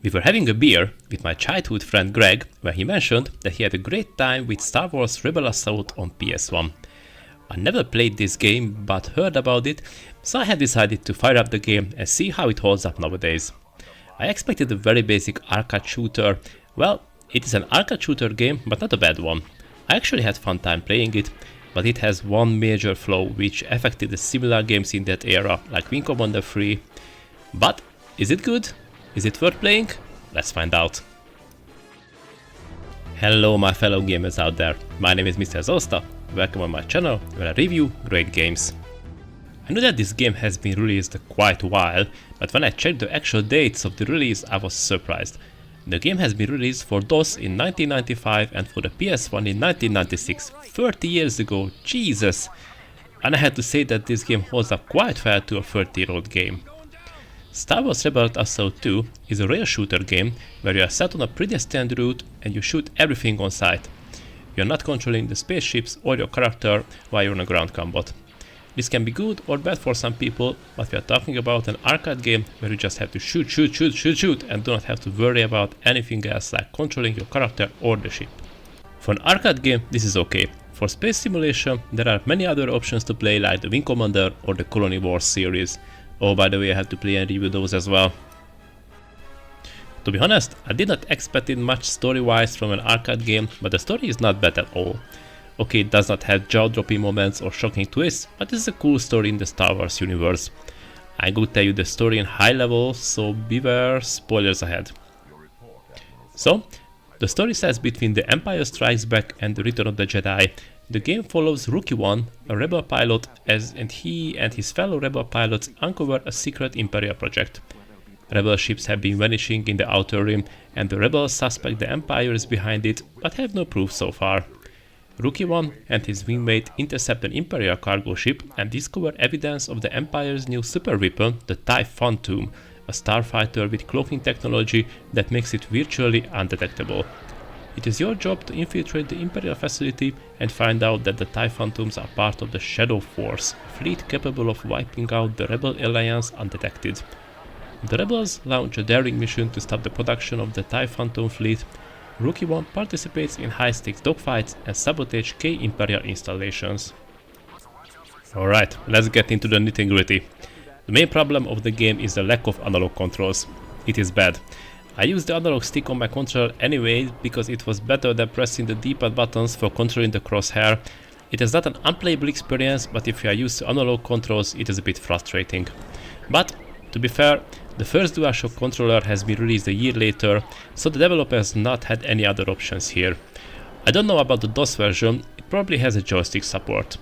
We were having a beer with my childhood friend Greg, where he mentioned that he had a great time with Star Wars Rebel Assault on PS1. I never played this game but heard about it, so I had decided to fire up the game and see how it holds up nowadays. I expected a very basic arcade shooter. Well, it is an arcade shooter game, but not a bad one. I actually had fun time playing it, but it has one major flaw which affected the similar games in that era, like Wing Commander 3. But is it good? Is it worth playing? Let's find out. Hello my fellow gamers out there, my name is Mr. Zosta, welcome on my channel where I review great games. I know that this game has been released quite a while, but when I checked the actual dates of the release I was surprised. The game has been released for DOS in 1995 and for the PS1 in 1996, 30 years ago, Jesus! And I had to say that this game holds up quite well to a 30-year-old game. Star Wars Rebel Assault 2 is a rail shooter game where you are set on a predestined route and you shoot everything on sight. You are not controlling the spaceships or your character while you're on a ground combat. This can be good or bad for some people, but we are talking about an arcade game where you just have to shoot and do not have to worry about anything else like controlling your character or the ship. For an arcade game this is okay. For space simulation there are many other options to play like the Wing Commander or the Colony Wars series. Oh, by the way, I have to play and review those as well. To be honest, I did not expect it much story-wise from an arcade game, but the story is not bad at all. Okay, it does not have jaw-dropping moments or shocking twists, but it's a cool story in the Star Wars universe. I'm going to tell you the story in high level, so beware spoilers ahead. So, the story sets between the Empire Strikes Back and the Return of the Jedi. The game follows Rookie One, a rebel pilot, and he and his fellow rebel pilots uncover a secret Imperial project. Rebel ships have been vanishing in the Outer Rim, and the rebels suspect the Empire is behind it, but have no proof so far. Rookie One and his wingmate intercept an Imperial cargo ship and discover evidence of the Empire's new super weapon, the TIE Phantom, a starfighter with cloaking technology that makes it virtually undetectable. It is your job to infiltrate the Imperial facility and find out that the TIE Phantoms are part of the Shadow Force, a fleet capable of wiping out the Rebel Alliance undetected. The Rebels launch a daring mission to stop the production of the TIE Phantom fleet. Rookie One participates in high-stakes dogfights and sabotage key Imperial installations. Alright, let's get into the nitty-gritty. The main problem of the game is the lack of analog controls. It is bad. I used the analog stick on my controller anyway because it was better than pressing the D-pad buttons for controlling the crosshair. It is not an unplayable experience, but if you are used to analog controls it is a bit frustrating. But, to be fair, the first DualShock controller has been released a year later, so the developers not had any other options here. I don't know about the DOS version, it probably has a joystick support.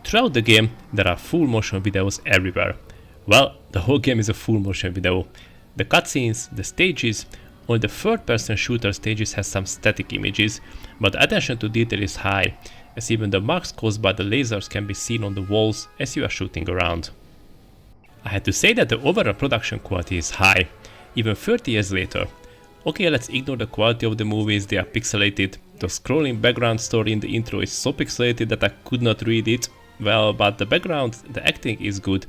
Throughout the game there are full motion videos everywhere. Well, the whole game is a full motion video. The cutscenes, the stages, only the third-person shooter stages has some static images, but the attention to detail is high, as even the marks caused by the lasers can be seen on the walls as you are shooting around. I had to say that the overall production quality is high, even 30 years later. Okay, let's ignore the quality of the movies, they are pixelated, the scrolling background story in the intro is so pixelated that I could not read it, well, but the background, the acting is good,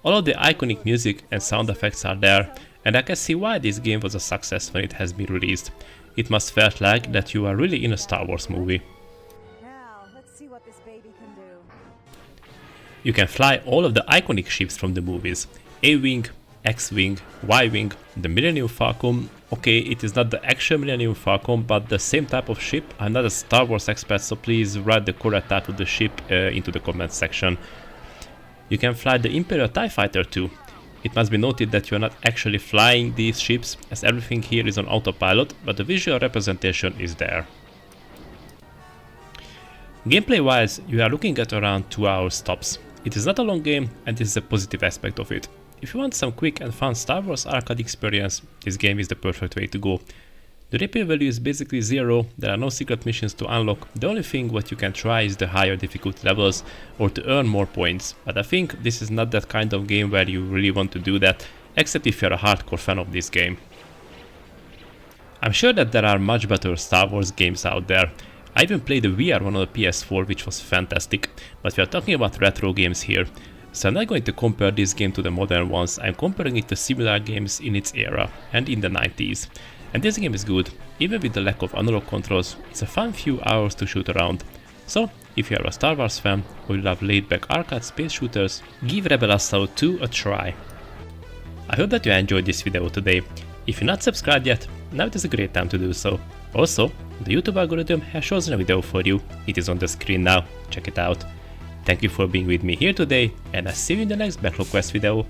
all of the iconic music and sound effects are there, and I can see why this game was a success when it has been released. It must felt like that you are really in a Star Wars movie. Now, let's see what this baby can do. You can fly all of the iconic ships from the movies. A-Wing, X-Wing, Y-Wing, the Millennium Falcon. Okay, it is not the actual Millennium Falcon, but the same type of ship. I'm not a Star Wars expert, so please write the correct type of the ship into the comment section. You can fly the Imperial TIE Fighter too. It must be noted that you are not actually flying these ships, as everything here is on autopilot, but the visual representation is there. Gameplay wise, you are looking at around 2 hours tops. It is not a long game and this is a positive aspect of it. If you want some quick and fun Star Wars arcade experience, this game is the perfect way to go. The repair value is basically zero, there are no secret missions to unlock, the only thing what you can try is the higher difficulty levels or to earn more points, but I think this is not that kind of game where you really want to do that, except if you're a hardcore fan of this game. I'm sure that there are much better Star Wars games out there. I even played the VR one on the PS4 which was fantastic, but we are talking about retro games here. So I'm not going to compare this game to the modern ones, I'm comparing it to similar games in its era and in the 90s. And this game is good, even with the lack of analog controls, it's a fun few hours to shoot around. So, if you are a Star Wars fan or you love laid-back arcade space shooters, give Rebel Assault 2 a try. I hope that you enjoyed this video today. If you're not subscribed yet, now it is a great time to do so. Also, the YouTube algorithm has chosen a video for you, it is on the screen now, check it out. Thank you for being with me here today, and I'll see you in the next Backlog Quest video.